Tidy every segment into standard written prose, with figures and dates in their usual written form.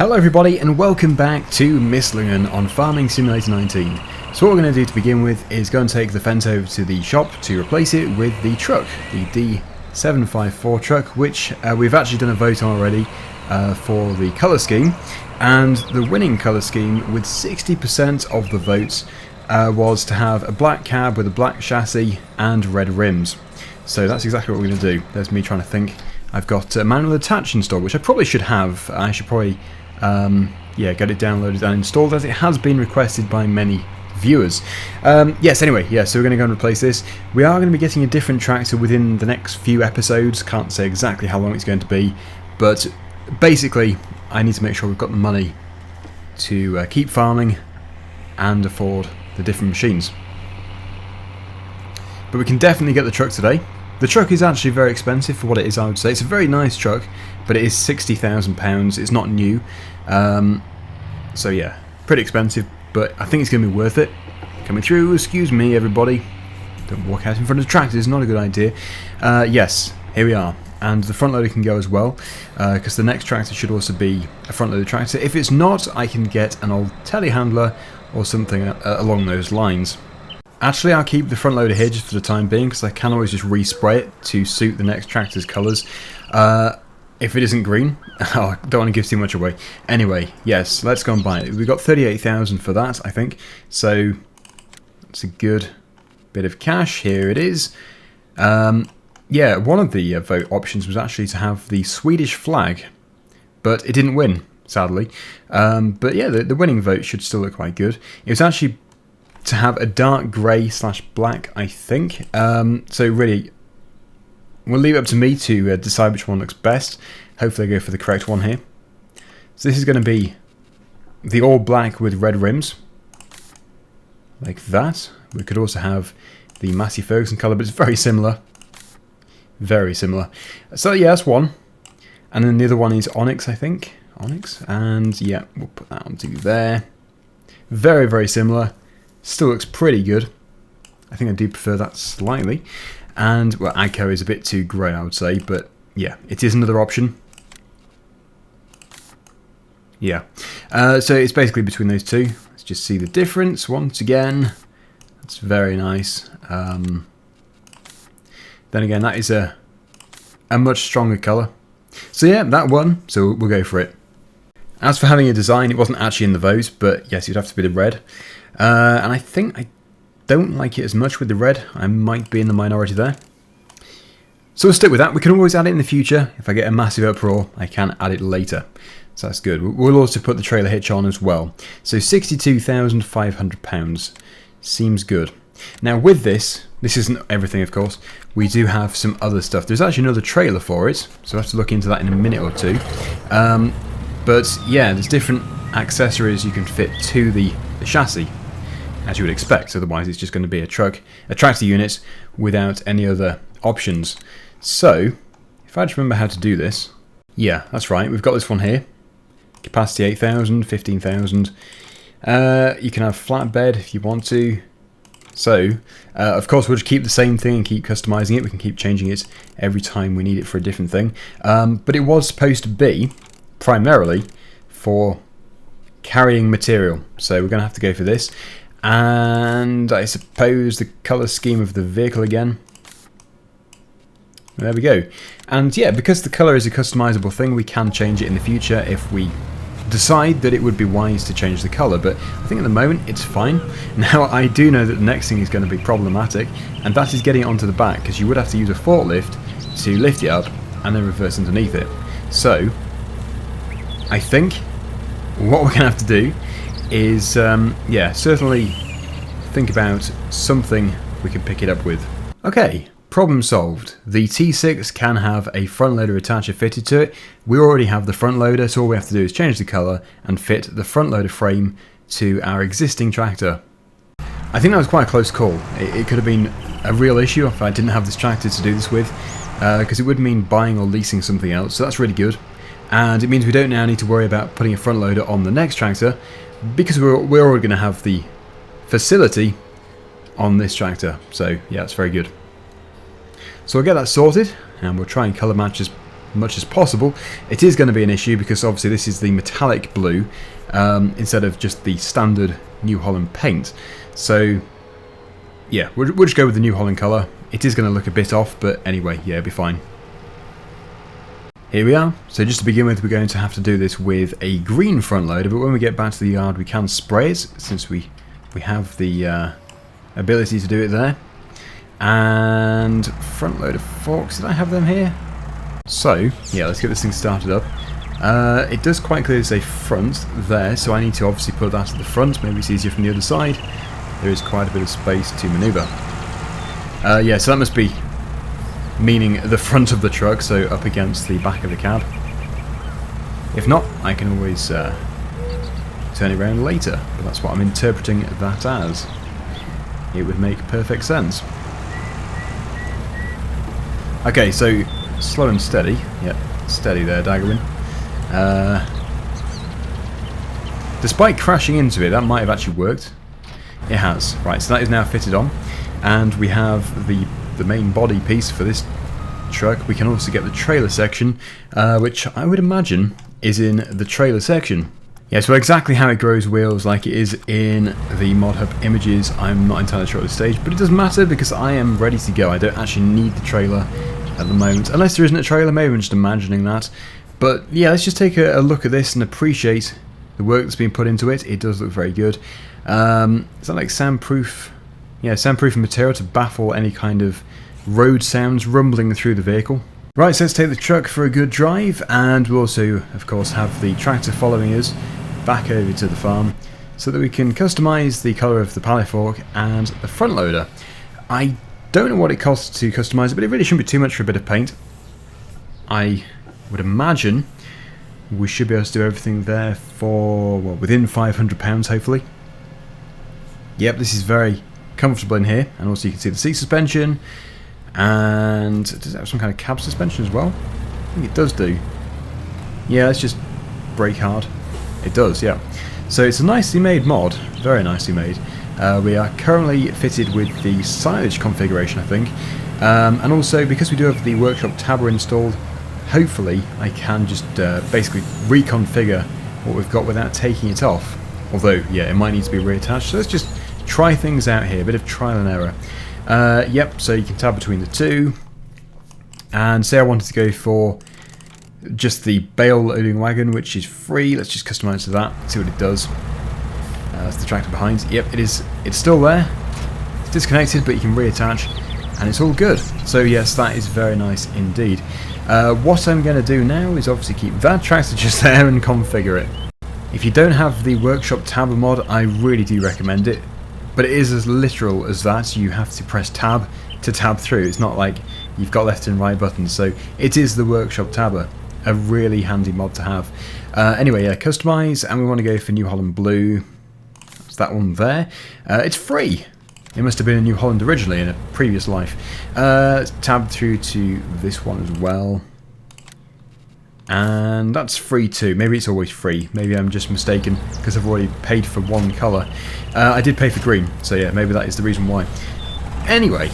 Hello everybody and welcome back to Misslingen on Farming Simulator 19. So what we're going to do to begin with is go and take the Fendt over to the shop to replace it with the truck, the D754 truck, which we've actually done a vote on already for the colour scheme. And the winning colour scheme with 60% of the votes was to have a black cab with a black chassis and red rims. So that's exactly what we're going to do. There's me trying to think. I've got manual attach installed, which I probably should have. I should probably get it downloaded and installed, as it has been requested by many viewers. Yes, anyway, yeah, so we're going to go and replace this. We are going to be getting a different tractor within the next few episodes. Can't say exactly how long it's going to be, but basically I need to make sure we've got the money to keep farming and afford the different machines. But we can definitely get the truck today. The truck is actually very expensive for what it is, I would say. It's a very nice truck, but it is £60,000. It's not new. So yeah, pretty expensive, but I think it's going to be worth it. Coming through, excuse me everybody. Don't walk out in front of the tractor, it's not a good idea. Yes, here we are. And the front loader can go as well, because the next tractor should also be a front loader tractor. If it's not, I can get an old telehandler or something along those lines. Actually, I'll keep the front loader here just for the time being, because I can always just respray it to suit the next tractor's colours. If it isn't green, I don't want to give too much away. Anyway, yes, let's go and buy it. We've got 38,000 for that, I think. So, that's a good bit of cash. Here it is. Yeah, one of the vote options was actually to have the Swedish flag, but it didn't win, sadly. But yeah, the winning vote should still look quite good. It was actually to have a dark grey / black, I think. So really, we'll leave it up to me to decide which one looks best. Hopefully I go for the correct one here. So this is going to be the all black with red rims, like that. We could also have the Massey Ferguson colour, but it's very similar. Very similar. So yeah, that's one. And then the other one is Onyx, I think. Onyx. And yeah, we'll put that onto there. Very, very similar. Still looks pretty good. I think I do prefer that slightly. And, well, Agco is a bit too grey, I would say. But, yeah, it is another option. Yeah. So it's basically between those two. Let's just see the difference once again. That's very nice. Then again, that is a much stronger colour. So, yeah, that one. So we'll go for it. As for having a design, it wasn't actually in the vote. But, yes, you'd have to be the red. And I think I don't like it as much with the red. I might be in the minority there. So we'll stick with that. We can always add it in the future. If I get a massive uproar, I can add it later. So that's good. We'll also put the trailer hitch on as well. So £62,500. Seems good. Now with this isn't everything, of course. We do have some other stuff. There's actually another trailer for it. So I'll have to look into that in a minute or two. But yeah, there's different accessories you can fit to the chassis, as you would expect. Otherwise it's just going to be a tractor unit without any other options. So if I just remember how to do this, yeah, that's right, we've got this one here, capacity 8,000, 15,000. You can have flatbed if you want to. So of course we'll just keep the same thing and keep customizing it. We can keep changing it every time we need it for a different thing. But it was supposed to be primarily for carrying material, so we're going to have to go for this. And I suppose the colour scheme of the vehicle again. There we go. And yeah, because the colour is a customizable thing, we can change it in the future if we decide that it would be wise to change the colour, but I think at the moment it's fine. Now I do know that the next thing is going to be problematic, and that is getting it onto the back, because you would have to use a forklift to lift it up and then reverse underneath it. So I think what we're going to have to do is, yeah, certainly think about something we can pick it up with. Okay, problem solved. The T6 can have a front loader attacher fitted to it. We already have the front loader, so all we have to do is change the colour and fit the front loader frame to our existing tractor. I think that was quite a close call. It could have been a real issue if I didn't have this tractor to do this with, because it would mean buying or leasing something else, so that's really good. And it means we don't now need to worry about putting a front loader on the next tractor, because we're already going to have the facility on this tractor. So yeah, it's very good. So we'll get that sorted, and we'll try and colour match as much as possible. It is going to be an issue because obviously this is the metallic blue instead of just the standard New Holland paint. So yeah, we'll just go with the New Holland colour. It is going to look a bit off, but anyway, yeah, it'll be fine. Here we are. So just to begin with, we're going to have to do this with a green front loader, but when we get back to the yard we can spray it, since we have the ability to do it there. And front loader forks, did I have them here? So, yeah, let's get this thing started up. It does quite clearly say front there, so I need to obviously put that at the front. Maybe it's easier from the other side. There is quite a bit of space to manoeuvre. Yeah, so that must be meaning the front of the truck, so up against the back of the cab. If not, I can always turn it around later, but that's what I'm interpreting that as. It would make perfect sense. Okay, so slow and steady. Yep, steady there, Daggerwin. Despite crashing into it, that might have actually worked. It has. Right, so that is now fitted on, and we have the main body piece for this truck. We can also get the trailer section, which I would imagine is in the trailer section. Yeah, so exactly how it grows wheels like it is in the Mod Hub images, I'm not entirely sure at this stage, but it doesn't matter because I am ready to go. I don't actually need the trailer at the moment, unless there isn't a trailer. Maybe I'm just imagining that. But yeah, let's just take a look at this and appreciate the work that's been put into it. It does look very good. Is that like soundproof? Yeah, soundproof material to baffle any kind of road sounds rumbling through the vehicle. Right, so let's take the truck for a good drive, and we'll also, of course, have the tractor following us back over to the farm so that we can customise the colour of the pallet fork and the front loader. I don't know what it costs to customise it, but it really shouldn't be too much for a bit of paint. I would imagine we should be able to do everything there for, well, within £500 hopefully. Yep, this is very comfortable in here, and also you can see the seat suspension, and does it have some kind of cab suspension as well? I think it does do. Yeah, let's just brake hard. It does, yeah. So it's a nicely made mod, very nicely made. We are currently fitted with the silage configuration, I think, and also because we do have the workshop tabber installed, hopefully I can just basically reconfigure what we've got without taking it off. Although, yeah, it might need to be reattached, so let's just try things out here, a bit of trial and error. Yep, so you can tab between the two, and say I wanted to go for just the bale loading wagon, which is free. Let's just customise to that, see what it does. That's the tractor behind. Yep, it's still there. It's disconnected, but you can reattach, and it's all good. So yes, that is very nice indeed. What I'm going to do now is obviously keep that tractor just there and configure it. If you don't have the workshop tabber mod, I really do recommend it. But it is as literal as that. You have to press tab to tab through. It's not like you've got left and right buttons. So it is the workshop tabber. A really handy mod to have. Anyway, yeah, customise, and we want to go for New Holland Blue. That's that one there. It's free. It must have been a New Holland originally in a previous life. Tab through to this one as well. And that's free too. Maybe it's always free. Maybe I'm just mistaken because I've already paid for one colour. I did pay for green, so yeah, maybe that is the reason why. Anyway,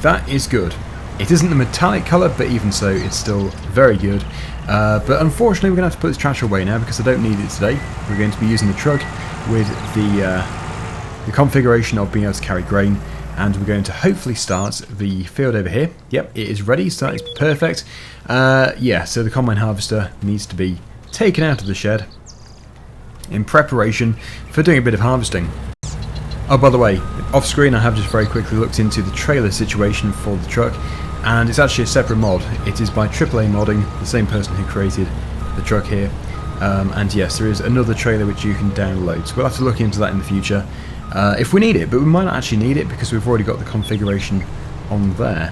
that is good. It isn't the metallic colour, but even so, it's still very good. But unfortunately, we're going to have to put this tractor away now because I don't need it today. We're going to be using the truck with the configuration of being able to carry grain, and we're going to hopefully start the field over here. Yep, it is ready, so that is perfect. Yeah, so the combine harvester needs to be taken out of the shed in preparation for doing a bit of harvesting. Oh, by the way, off screen I have just very quickly looked into the trailer situation for the truck, and it's actually a separate mod. It is by AAA Modding, the same person who created the truck here. And yes, there is another trailer which you can download, so we'll have to look into that in the future if we need it, but we might not actually need it because we've already got the configuration on there.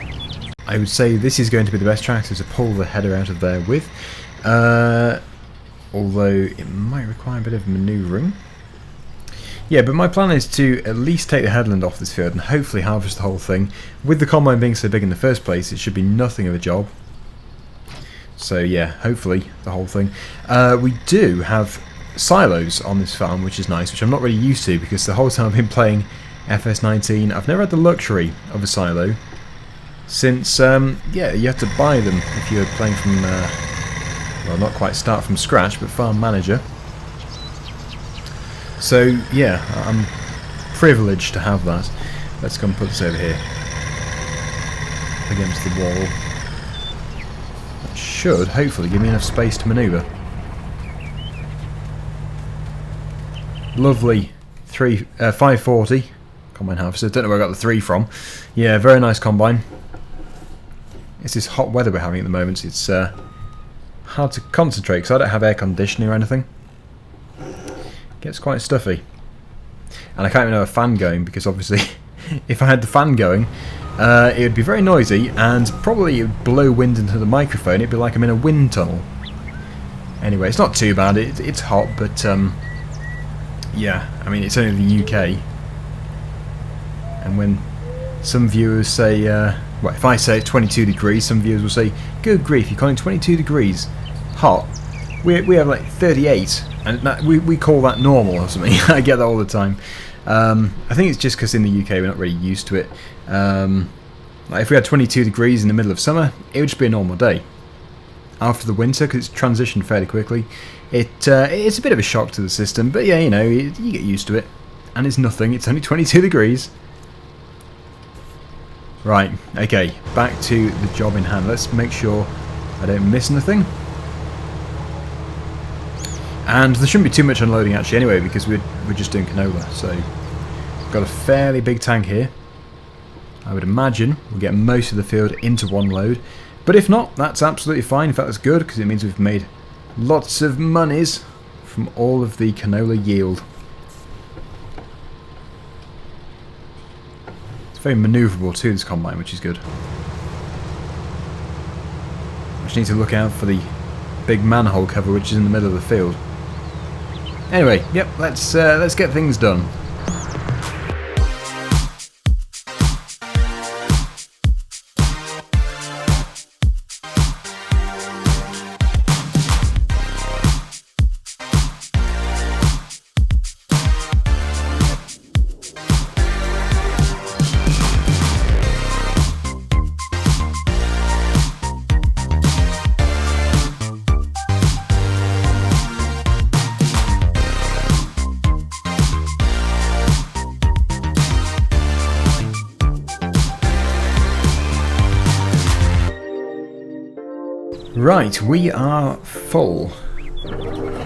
I would say this is going to be the best tractor to pull the header out of there with, although it might require a bit of manoeuvring. Yeah, but my plan is to at least take the headland off this field and hopefully harvest the whole thing. With the combine being so big in the first place, it should be nothing of a job. So yeah, hopefully the whole thing. We do have silos on this farm, which is nice, which I'm not really used to because the whole time I've been playing FS19, I've never had the luxury of a silo. since yeah, you have to buy them if you're playing from well, not quite start from scratch, but Farm Manager. So yeah, I'm privileged to have that. Let's go and put this over here against the wall. That should hopefully give me enough space to manoeuvre. Lovely 540 combine harvester. Don't know where I got the 3 from. Yeah, very nice combine. It's this hot weather we're having at the moment. It's hard to concentrate because I don't have air conditioning or anything. It gets quite stuffy. And I can't even have a fan going because obviously if I had the fan going it would be very noisy and probably it would blow wind into the microphone. It'd be like I'm in a wind tunnel. Anyway, it's not too bad. It's hot, but yeah, I mean it's only the UK. And when some viewers say, well, if I say it's 22 degrees, some viewers will say, good grief, you're calling 22 degrees hot? We have like 38, and we call that normal or something. I get that all the time. I think it's just because in the UK we're not really used to it. Like if we had 22 degrees in the middle of summer, it would just be a normal day. After the winter, because it's transitioned fairly quickly, it's a bit of a shock to the system, but yeah, you know, you get used to it. And it's nothing, it's only 22 degrees. Right, okay, back to the job in hand. Let's make sure I don't miss anything. And there shouldn't be too much unloading actually anyway, because we're just doing canola. So we've got a fairly big tank here. I would imagine we'll get most of the field into one load. But if not, that's absolutely fine. In fact, that's good, because it means we've made lots of monies from all of the canola yield. It's very manoeuvrable too, this combine, which is good. I just need to look out for the big manhole cover which is in the middle of the field. Anyway, yep, let's get things done. Right, we are full.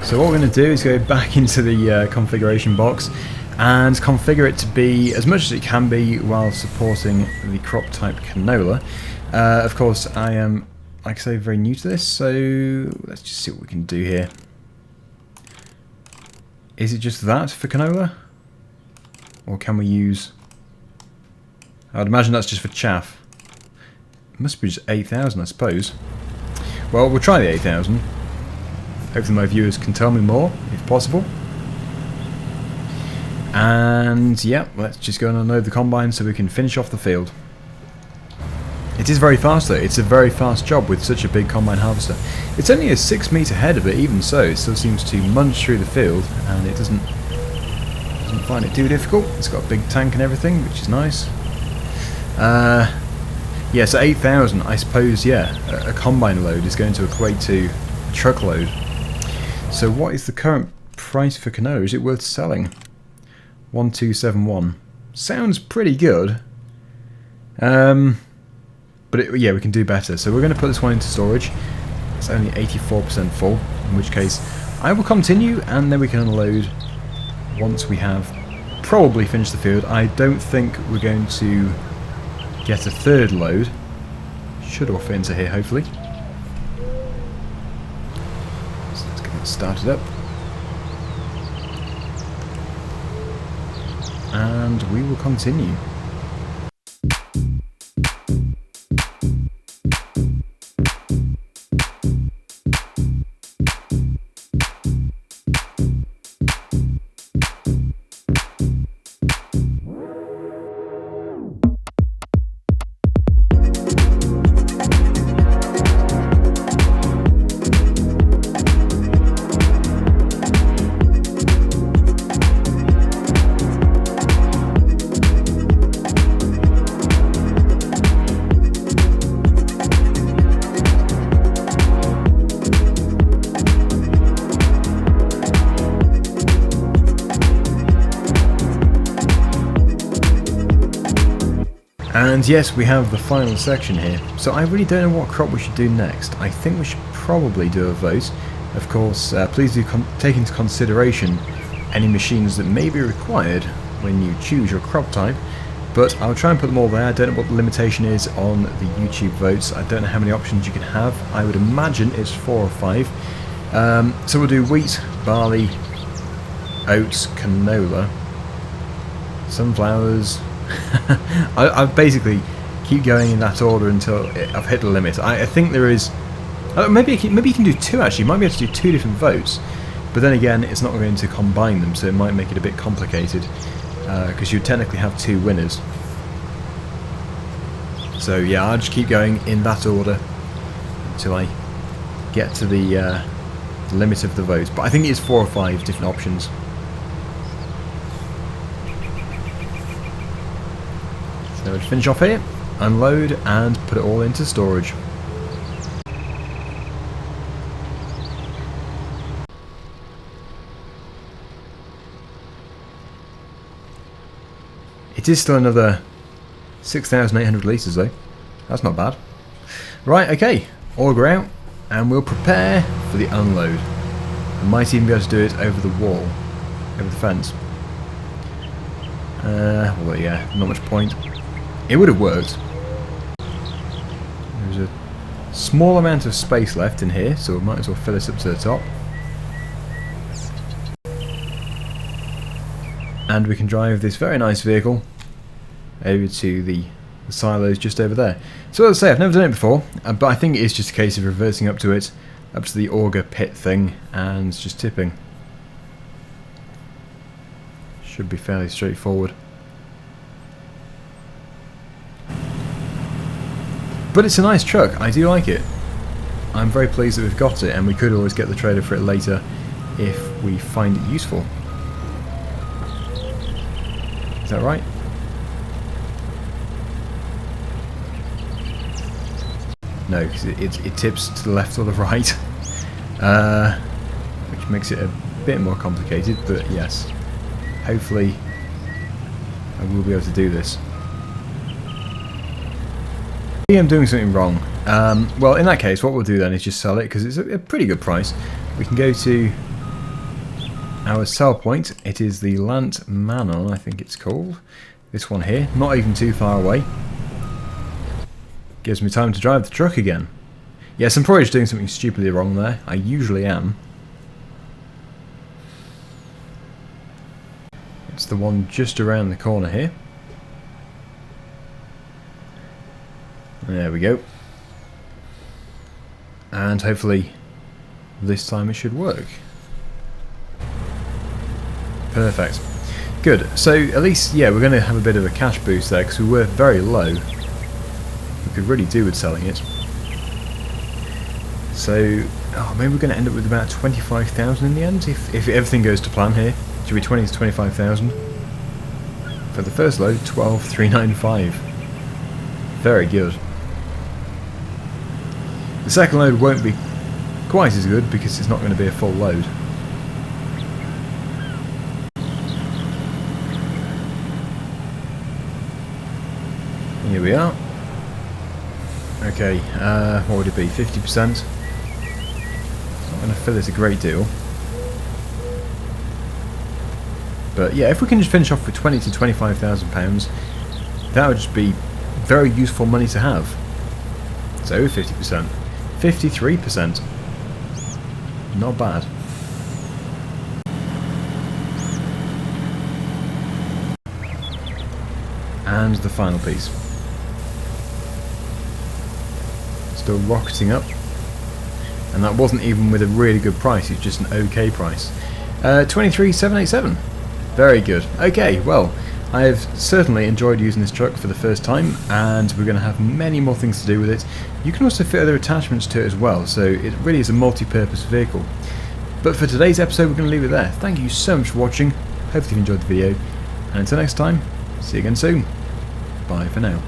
So what we're going to do is go back into the configuration box and configure it to be as much as it can be while supporting the crop type canola. Of course, I am, like I say, very new to this, so let's just see what we can do here. Is it just that for canola? Or can we use... I'd imagine that's just for chaff. It must be just 8,000, I suppose. Well, we'll try the 8,000. Hopefully my viewers can tell me more, if possible. And yeah, let's just go and unload the combine so we can finish off the field. It is very fast though. It's a very fast job with such a big combine harvester. It's only a 6 metre head, but even so, it still seems to munch through the field, and it doesn't find it too difficult. It's got a big tank and everything, which is nice. Yeah, so 8,000, I suppose, yeah, a combine load is going to equate to a truckload. So what is the current price for canola? Is it worth selling? 1271. Sounds pretty good. But yeah, we can do better. So we're going to put this one into storage. It's only 84% full, in which case I will continue and then we can unload once we have probably finished the field. I don't think we're going to get a third load. Should all fit into here, hopefully. So let's get it started up. And we will continue. And yes, we have the final section here. So I really don't know what crop we should do next. I think we should probably do a vote. Of course, please do take into consideration any machines that may be required when you choose your crop type. But I'll try and put them all there. I don't know what the limitation is on the YouTube votes. I don't know how many options you can have. I would imagine it's 4 or 5. So we'll do wheat, barley, oats, canola, sunflowers. I basically keep going in that order until I've hit the limit. I think there is... maybe you can do 2 actually. You might be able to do 2 different votes. But then again, it's not going to combine them, so it might make it a bit complicated. Because you technically have 2 winners. So yeah, I'll just keep going in that order until I get to the limit of the votes. But I think it is 4 or 5 different options. So we'll finish off here, unload and put it all into storage. It is still another 6,800 litres though. That's not bad. Right, okay. Auger out and we'll prepare for the unload. I might even be able to do it over the wall, over the fence. Well, yeah, not much point. It would have worked. There's a small amount of space left in here, so we might as well fill this up to the top. And we can drive this very nice vehicle over to the silos just over there. So as I say, I've never done it before, but I think it is just a case of reversing up to the auger pit thing and just tipping. Should be fairly straightforward. But it's a nice truck, I do like it. I'm very pleased that we've got it, and we could always get the trailer for it later if we find it useful. Is that right? No, because it tips to the left or the right, which makes it a bit more complicated, but yes, hopefully I will be able to do this. Maybe I'm doing something wrong. Well, in that case, what we'll do then is just sell it, because it's a pretty good price. We can go to our sell point. It is the Lant Manon, I think it's called. This one here, not even too far away. Gives me time to drive the truck again. Yes, I'm probably just doing something stupidly wrong there. I usually am. It's the one just around the corner here. There we go. And hopefully this time it should work. Perfect. Good. So at least, yeah, we're going to have a bit of a cash boost there because we were very low. We could really do with selling it. So, maybe we're going to end up with about 25,000 in the end if everything goes to plan here. Should be 20 to 25,000. For the first load, 12,395. Very good. The second load won't be quite as good because it's not going to be a full load. Here we are. Okay, what would it be? 50%? It's not going to fill it a great deal. But yeah, if we can just finish off with 20 to 25,000 pounds, that would just be very useful money to have. So 50%. 53%. Not bad. And the final piece. Still rocketing up. And that wasn't even with a really good price, it's just an okay price. 23,787. Very good. Okay, well, I have certainly enjoyed using this truck for the first time, and we're going to have many more things to do with it. You can also fit other attachments to it as well, so it really is a multi-purpose vehicle. But for today's episode, we're going to leave it there. Thank you so much for watching. Hopefully you've enjoyed the video, and until next time, see you again soon. Bye for now.